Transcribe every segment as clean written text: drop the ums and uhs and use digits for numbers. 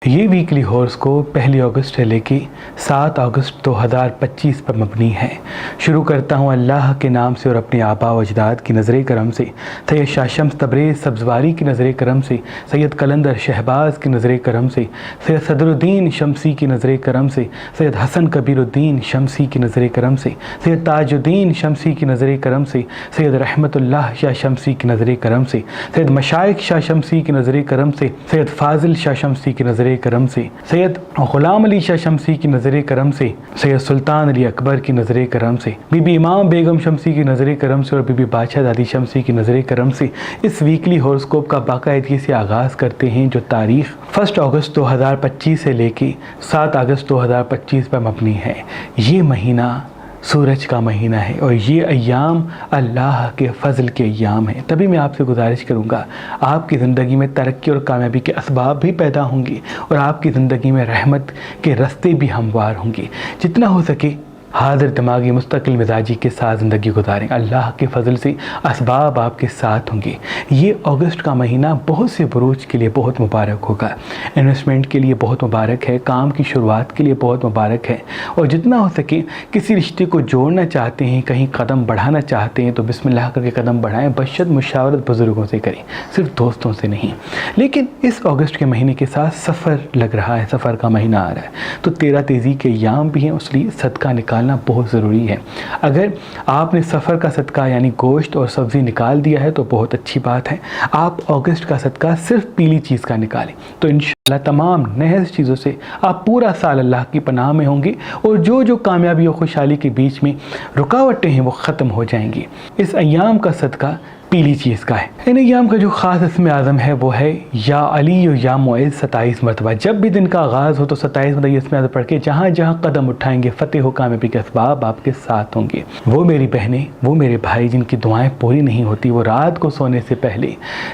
یہ ویکلی ہوراسکوپ 1 اگست سے لے کے 7 اگست 2025 پر مبنی ہے۔ شروع کرتا ہوں اللہ کے نام سے اور اپنے آباء و اجداد کی نظر کرم سے، سید شاہ شمس تبریز سبزواری کی نظر کرم سے، سید قلندر شہباز کی نظر کرم سے، سید صدر الدین شمسی کی نظر کرم سے، سید حسن کبیر الدین شمسی کی نظر کرم سے، سید تاج الدین شمسی کی نظر کرم سے، سید رحمت اللہ شاہ شمسی کی نظر کرم سے، سید مشائخ شاہ شمسی کی نظر کرم سے، سید فاضل شاہ شمسی کی نظر کرم سے، سید غلام علی شاہ شمسی کی نظر کرم سے، سید سلطان علی اکبر کی نظر کرم سے، بی بی امام بیگم شمسی کی نظر کرم سے اور بی بی بادشاہ دادی شمسی کی نظر کرم سے اس ویکلی ہوراسکوپ کا باقاعدگی سے آغاز کرتے ہیں، جو تاریخ 1 اگست 2025 سے لے کے 7 اگست 2025 پر مبنی ہے۔ یہ مہینہ سورج کا مہینہ ہے اور یہ ایام اللہ کے فضل کے ایام ہیں۔ تبھی میں آپ سے گزارش کروں گا، آپ کی زندگی میں ترقی اور کامیابی کے اسباب بھی پیدا ہوں گے اور آپ کی زندگی میں رحمت کے رستے بھی ہموار ہوں گے۔ جتنا ہو سکے حاضر دماغی مستقل مزاجی کے ساتھ زندگی گزاریں، اللہ کے فضل سے اسباب آپ کے ساتھ ہوں گے۔ یہ اگست کا مہینہ بہت سے بروج کے لیے بہت مبارک ہوگا، انویسٹمنٹ کے لیے بہت مبارک ہے، کام کی شروعات کے لیے بہت مبارک ہے، اور جتنا ہو سکے کسی رشتے کو جوڑنا چاہتے ہیں، کہیں قدم بڑھانا چاہتے ہیں تو بسم اللہ کر کے قدم بڑھائیں، بشد مشاورت بزرگوں سے کریں، صرف دوستوں سے نہیں۔ لیکن اس اگست کے مہینے کے ساتھ سفر لگ رہا ہے، سفر کا مہینہ آ رہا ہے، تو 13 تیزی کے ایام بھی ہیں، اس لیے صدقہ نکالنا بہت ضروری ہے۔ اگر آپ نے سفر کا صدقہ یعنی گوشت اور سبزی نکال دیا ہے تو بہت اچھی بات ہے۔ آپ اگست کا صدقہ صرف پیلی چیز کا نکالیں تو انشاءاللہ تمام نحس چیزوں سے آپ پورا سال اللہ کی پناہ میں ہوں گے، اور جو کامیابی اور خوشحالی کے بیچ میں رکاوٹیں ہیں وہ ختم ہو جائیں گی۔ اس ایام کا صدقہ پیلی چیز کا ہے۔ ان ایام کا جو خاص اسم اعظم ہے وہ ہے یا علی و یا معز، 27 مرتبہ۔ جب بھی دن کا آغاز ہو تو 27 مرتبہ یہ اسم اعظم پڑھ کے جہاں جہاں قدم اٹھائیں گے فتح و کامیابی کے اسباب آپ کے ساتھ ہوں گے۔ وہ میری بہنیں، وہ میرے بھائی جن کی دعائیں پوری نہیں ہوتی، وہ رات کو سونے سے پہلے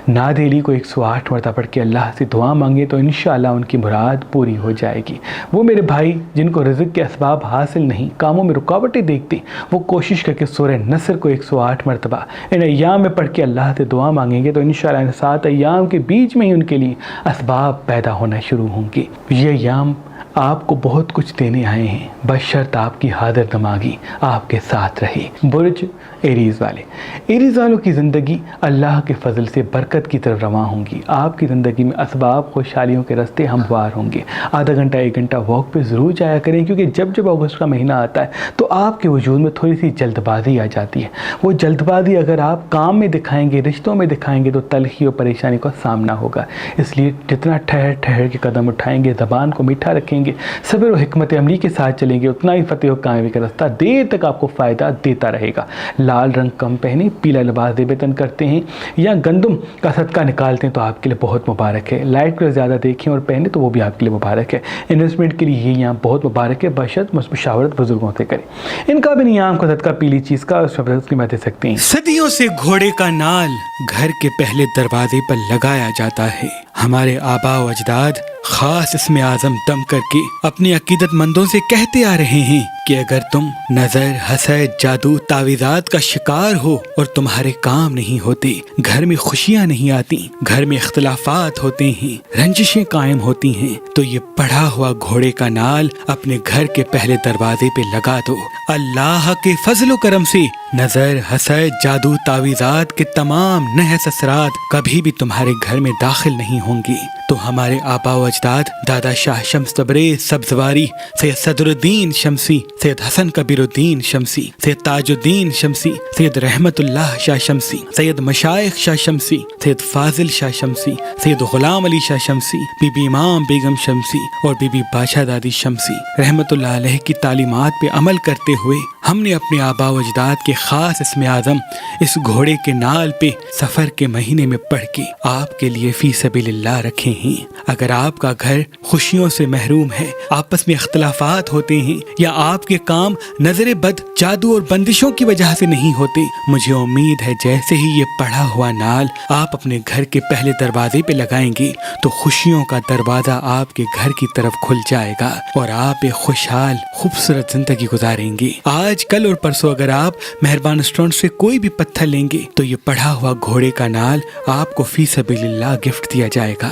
نعت علی کو 108 مرتبہ پڑھ کے اللہ سے دعا مانگے تو انشاءاللہ ان کی مراد پوری ہو جائے گی۔ وہ میرے بھائی جن کو رزق کے اسباب حاصل نہیں، کاموں میں رکاوٹیں دیکھتے، وہ کوشش کر کے سورہ نصر کو 108 مرتبہ ان ایام میں پڑھ کے اللہ سے دعا مانگیں گے تو انشاءاللہ ان 7 ایام کے بیچ میں ہی ان کے لیے اسباب پیدا ہونا شروع ہوں گے۔ یہ ایام آپ کو بہت کچھ دینے آئے ہیں، بشرط آپ کی حاضر دماغی آپ کے ساتھ رہے۔ برج ایریز والے، ایریز والوں کی زندگی اللہ کے فضل سے برکت کی طرف رواں ہوں گی۔ آپ کی زندگی میں اسباب خوشحالیوں کے راستے ہموار ہوں گے۔ آدھا گھنٹہ 1 گھنٹہ واک پہ ضرور جایا کریں، کیونکہ جب اگست کا مہینہ آتا ہے تو آپ کے وجود میں تھوڑی سی جلد بازی آ جاتی ہے۔ وہ جلد بازی اگر آپ کام میں دکھائیں گے، رشتوں میں دکھائیں گے تو تلخی اور پریشانی کا سامنا ہوگا۔ اس لیے جتنا ٹھہر کے قدم اٹھائیں گے، زبان کو میٹھا رکھیں گے، صبر و حکمت عملی کے ساتھ چلیں گے، اتنا ہی فتح و کامیابی کا راستہ دیر تک آپ کو فائدہ دیتا رہے گا۔ لال رنگ کم پہنے، پیلا لباس زیب تن کرتے ہیں یا گندم کا صدقہ نکالتے ہیں تو آپ کے لیے بہت مبارک ہے۔ لائٹ کلر زیادہ دیکھیں اور پہنے تو وہ بھی آپ کے لیے مبارک ہے۔ انویسٹمنٹ کے لیے یہ یہاں بہت مبارک ہے، بشرط مشاورت بزرگوں سے کریں۔ ان کا بھی نیام کا صدقہ پیلی چیز کا اس میں دے سکتے ہیں۔ صدیوں سے گھوڑے کا نال گھر کے پہلے دروازے پر لگایا جاتا ہے۔ ہمارے آباء و اجداد خاص اسم اعظم دم کر کے اپنی عقیدت مندوں سے کہتے آ رہے ہیں کہ اگر تم نظر، حسد، جادو، تعویذات کا شکار ہو اور تمہارے کام نہیں ہوتے، گھر میں خوشیاں نہیں آتی، گھر میں اختلافات ہوتے ہیں، رنجشیں قائم ہوتی ہیں، تو یہ پڑھا ہوا گھوڑے کا نال اپنے گھر کے پہلے دروازے پہ لگا دو۔ اللہ کے فضل و کرم سے نظر، حسد، جادو، تعویذات کے تمام نحس اثرات کبھی بھی تمہارے گھر میں داخل نہیں ہوں گے۔ تو ہمارے آباء و اجداد دادا شاہ شمس تبریز سبزواری، سید صدر الدین شمسی، سید حسن کبیر الدین شمسی، سید تاج الدین شمسی، سید رحمت اللہ شاہ شمسی، سید مشائخ شاہ شمسی، سید فاضل شاہ شمسی، سید غلام علی شاہ شمسی، بی بی امام بیگم شمسی اور بی بی بادشاہ دادی شمسی رحمت اللہ علیہ کی تعلیمات پہ عمل کرتے ہوئے ہم نے اپنے آباء و اجداد کے خاص اسم اعظم اس گھوڑے کے نال پہ سفر کے مہینے میں پڑھ کے آپ کے لیے فی سبیل اللہ رکھے ہیں۔ اگر آپ کا گھر خوشیوں سے محروم ہے، آپس میں اختلافات ہوتے ہیں یا آپ کے کام نظر بد، جادو اور بندشوں کی وجہ سے نہیں ہوتے، مجھے امید ہے جیسے ہی یہ پڑھا ہوا نال آپ اپنے گھر کے پہلے دروازے پہ لگائیں گے تو خوشیوں کا دروازہ آپ کے گھر کی طرف کھل جائے گا اور آپ ایک خوشحال خوبصورت زندگی گزاریں گے۔ آج آج کل اور پرسوں اگر آپ مہربان ریسٹورنٹ سے کوئی بھی پتھر لیں گے تو یہ پڑھا ہوا گھوڑے کا نال آپ کو فی سبیل اللہ گفٹ دیا جائے گا۔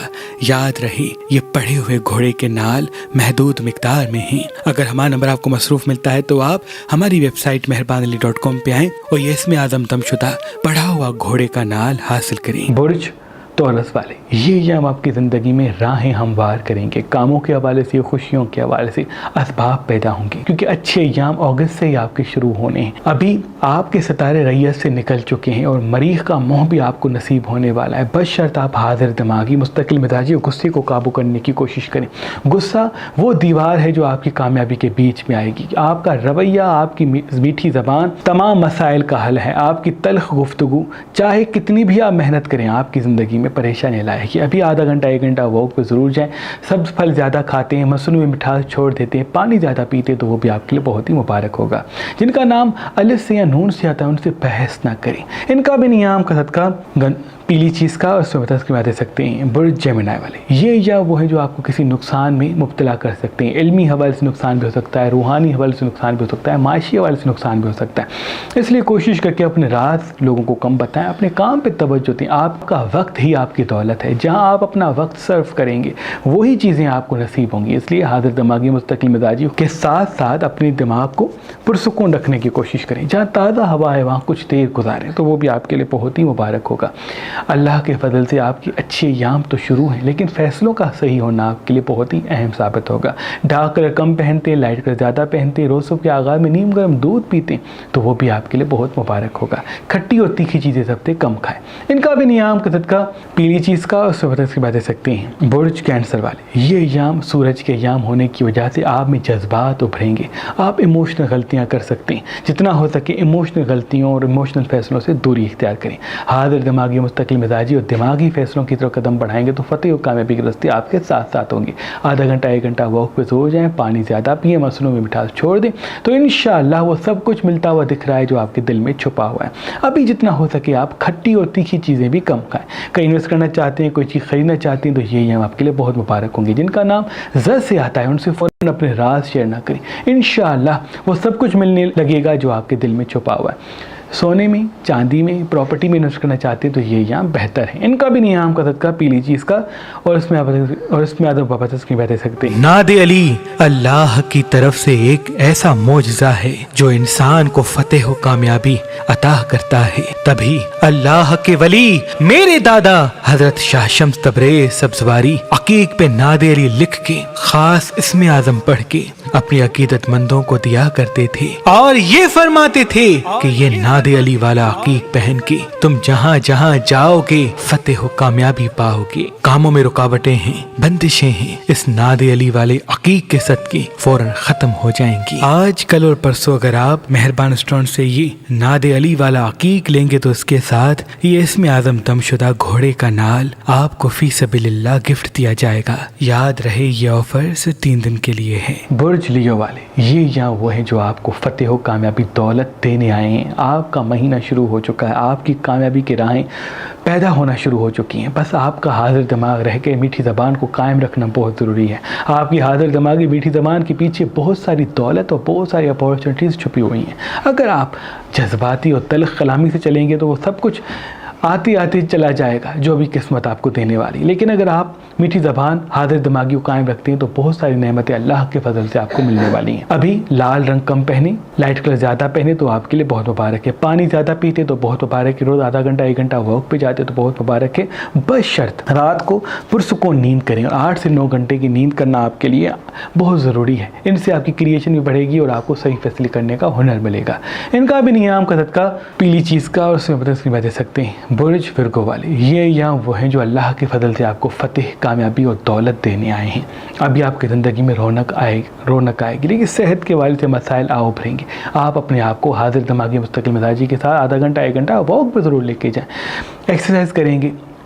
یاد رہے یہ پڑھے ہوئے گھوڑے کے نال محدود مقدار میں ہیں۔ اگر ہمارا نمبر آپ کو مصروف ملتا ہے تو آپ ہماری ویب سائٹ mehrabanali.com پہ آئیں اور یہ اسم اعظم دم شدہ پڑھا ہوا گھوڑے کا نال حاصل کریں۔ برج تورس والے، یہ ایام آپ کی زندگی میں راہیں ہموار کریں گے، کاموں کے حوالے سے، خوشیوں کے حوالے سے اسباب پیدا ہوں گے، کیونکہ اچھے ایام اگست سے ہی آپ کے شروع ہونے ہیں۔ ابھی آپ کے ستارے ریت سے نکل چکے ہیں اور مریخ کا موہ بھی آپ کو نصیب ہونے والا ہے، بشرط آپ حاضر دماغی، مستقل مزاجی اور غصے کو قابو کرنے کی کوشش کریں۔ غصہ وہ دیوار ہے جو آپ کی کامیابی کے بیچ میں آئے گی۔ آپ کا رویہ، آپ کی میٹھی زبان تمام مسائل کا حل ہے۔ آپ کی تلخ گفتگو چاہے کتنی بھی آپ محنت کریں آپ کی زندگی میں پریشانی لائے گی۔ ابھی آدھا گھنٹہ 1 گھنٹہ واک پہ ضرور جائیں۔ سبز پھل زیادہ کھاتے ہیں، مصنوعی مٹھاس چھوڑ دیتے ہیں، پانی زیادہ پیتے تو وہ بھی آپ کے لیے بہت ہی مبارک ہوگا۔ جن کا نام الف سے یا نون سے آتا ہے ان سے بحث نہ کریں۔ ان کا بھی نیام کا صدقہ پیلی چیز کا اور اس کی بات دے سکتے ہیں۔ برج جیمنائی والے، یہ یا وہ ہیں جو آپ کو کسی نقصان میں مبتلا کر سکتے ہیں۔ علمی حوالے سے نقصان بھی ہو سکتا ہے، روحانی حوالے سے نقصان بھی ہو سکتا ہے، معاشی حوالے سے نقصان بھی ہو سکتا ہے۔ اس لیے کوشش کر کے اپنے راز لوگوں کو کم بتائیں، اپنے کام پہ توجہ دیں۔ آپ کا وقت ہی آپ کی دولت ہے، جہاں آپ اپنا وقت صرف کریں گے وہی چیزیں آپ کو نصیب ہوں گی۔ اس لیے حاضر دماغی، مستقل مزاجی کے ساتھ ساتھ اپنے دماغ کو پرسکون رکھنے کی کوشش کریں۔ جہاں تازہ ہوا ہے وہاں کچھ دیر گزاریں تو وہ بھی آپ کے لیے بہت ہی مبارک ہوگا۔ اللہ کے فضل سے آپ کی اچھے ایام تو شروع ہیں، لیکن فیصلوں کا صحیح ہونا آپ کے لیے بہت ہی اہم ثابت ہوگا۔ ڈارک کلر کم پہنتے، لائٹ کلر زیادہ پہنتے، روز صبح کے آغاز میں نیم گرم دودھ پیتے تو وہ بھی آپ کے لیے بہت مبارک ہوگا۔ کھٹی اور تیکھی چیزیں سب سے کم کھائیں۔ ان کا بھی نیام کا صدقہ پیلی چیز کا اور اس کی بات دے سکتے ہیں۔ برج کینسر والے، یہ ایام سورج کے ایام ہونے کی وجہ سے آپ میں جذبات ابھریں گے۔ آپ ایموشنل غلطیاں کر سکتے ہیں، جتنا ہو سکے ایموشنل غلطیوں اور ایموشنل فیصلوں سے دوری اختیار کریں۔ حاضر دماغی، مستقل مزاجی اور دماغی فیصلوں کی طرف قدم بڑھائیں گے تو فتح اور کامیابی کے راستے آپ کے ساتھ ساتھ ہوں گے۔ آدھا گھنٹہ 1 گھنٹہ واک پہ سو جائیں، پانی زیادہ پئیں، مصنوعی مٹھاس چھوڑ دیں تو انشاءاللہ وہ سب کچھ ملتا ہوا دکھ رہا ہے جو آپ کے دل میں چھپا ہوا ہے۔ ابھی جتنا ہو سکے آپ کھٹی اور تیکھی چیزیں بھی کم کھائیں۔ کہیں انویسٹ کرنا چاہتے ہیں، کوئی چیز خریدنا چاہتے ہیں تو یہ ایام آپ کے لیے بہت مبارک ہوں گے۔ جن کا نام ز سے آتا ہے ان سے فوراً اپنے راز شیئر نہ کریں، انشاءاللہ وہ سب کچھ ملنے لگے گا جو آپ کے دل میں چھپا ہوا ہے۔ سونے میں، چاندی میں، پراپرٹی میں انویسٹ کرنا چاہتے ہیں تو یہ ایام بہتر ہے۔ ان کا بھی نیام کا صدقہ پیلی چیز کا اور اس میں آدم واپس کی بات دے سکتے ہیں۔ ناد علی اللہ کی طرف سے ایک ایسا معجزہ ہے جو انسان کو فتح و کامیابی عطا کرتا ہے۔ تبھی اللہ کے ولی میرے دادا حضرت شاہ شمس تبریز سبزواری عقیق پہ ناد علی لکھ کے خاص اسم اعظم پڑھ کے اپنی عقیدت مندوں کو دیا کرتے تھے اور یہ فرماتے تھے کہ یہ ناد علی والا عقیق پہن کے تم جہاں جہاں جاؤ گے فتح و کامیابی پاؤ گے۔ کاموں میں رکاوٹیں ہیں، بندشیں ہیں، اس ناد علی والے عقیق کے صدقے فوراً ختم ہو جائیں گی۔ آج کل اور پرسوں اگر آپ مہربان ریسٹورنٹ سے یہ ناد علی والا عقیق لیں گے تو اس کے ساتھ یہ اسم اعظم دم شدہ گھوڑے کا نال آپ کو فی سبیل اللہ گفٹ دیا جائے گا۔ یاد رہے یہ آفر صرف 3 دن کے لیے ہے۔ برج لیو والے، یہ یہاں وہ ہیں جو آپ کو فتح و کامیابی دولت دینے آئے ہیں۔ آپ کا مہینہ شروع ہو چکا ہے، آپ کی کامیابی کی راہیں پیدا ہونا شروع ہو چکی ہیں، بس آپ کا حاضر دماغ رہ کے میٹھی زبان کو قائم رکھنا بہت ضروری ہے۔ آپ کی حاضر دماغی میٹھی زبان کے پیچھے بہت ساری دولت اور بہت ساری اپورچونیٹیز چھپی ہوئی ہیں۔ اگر آپ جذباتی اور تلخ کلامی سے چلیں گے تو وہ سب کچھ آتی آتی چلا جائے گا جو بھی قسمت آپ کو دینے والی۔ لیکن اگر آپ میٹھی زبان، حاضر دماغی کو قائم رکھتے ہیں تو بہت ساری نعمتیں اللہ کے فضل سے آپ کو ملنے والی ہیں۔ ابھی لال رنگ کم پہنے، لائٹ کلر زیادہ پہنے تو آپ کے لیے بہت مبارک ہے۔ پانی زیادہ پیتے تو بہت مبارک ہے۔ روز آدھا گھنٹہ 1 گھنٹہ واک پہ جاتے تو بہت مبارک ہے، بشرط رات کو پرسکون نیند کریں۔ اور 8 سے 9 گھنٹے کی نیند کرنا آپ کے لیے بہت ضروری ہے۔ ان سے آپ کی کریشن بھی بڑھے گی اور آپ کو صحیح فیصلے کرنے کا ہنر ملے گا۔ ان کا بھی نیام کا صدقہ پیلی چیز کا اور اس میں دے سکتے ہیں۔ برج ورگو والے، یہ ایام وہ ہیں جو اللہ کے فضل سے آپ کو فتح، کامیابی اور دولت دینے آئے ہیں۔ ابھی آپ کی زندگی میں رونق آئے گی، لیکن صحت کے والے سے مسائل ابھریں گے۔ آپ اپنے آپ کو حاضر دماغی، مستقل مزاجی کے ساتھ آدھا گھنٹہ 1 گھنٹہ واک پہ ضرور لے کے جائیں۔ ایکسرسائز کریں گے،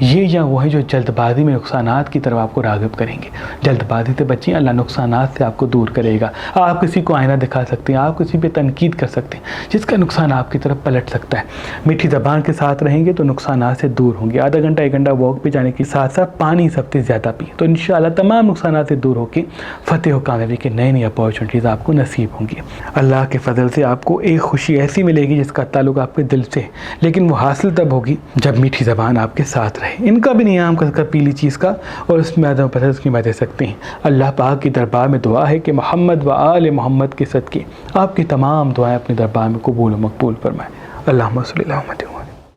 یہ وہ ہیں جو جلد بازی میں نقصانات کی طرف آپ کو راغب کریں گے. جلد بازی سے بچیں, اللہ نقصانات سے آپ کو دور کرے گا. آپ کسی کو آئینہ دکھا سکتے ہیں, آپ کسی پہ تنقید کر سکتے ہیں جس کا نقصان آپ کی طرف پلٹ سکتا ہے. میٹھی زبان کے ساتھ رہیں گے تو نقصانات سے دور ہوں گے. آدھا گھنٹہ 1 گھنٹہ واک پہ جانے کے ساتھ ساتھ پانی سب سے زیادہ پئیں تو انشاءاللہ تمام نقصانات سے دور ہو کے فتح و کامیابی کے نئی اپارچونیٹیز آپ کو نصیب ہوں گی. اللہ کے فضل سے آپ کو ایک خوشی ایسی ملے گی جس کا تعلق آپ کے دل سے, لیکن وہ حاصل تب ہوگی جب میٹھی زبان آپ کے ساتھ رہے. ان کا بھی نیام کر پیلی چیز کا, اور اس میں عدم پسند کی مدد سکتے ہیں. اللہ پاک کی دربار میں دعا ہے کہ محمد و آل محمد کے صدقے آپ کی تمام دعائیں اپنے دربار میں قبول و مقبول فرمائے. اللہم صلی اللہ علیہ وسلم.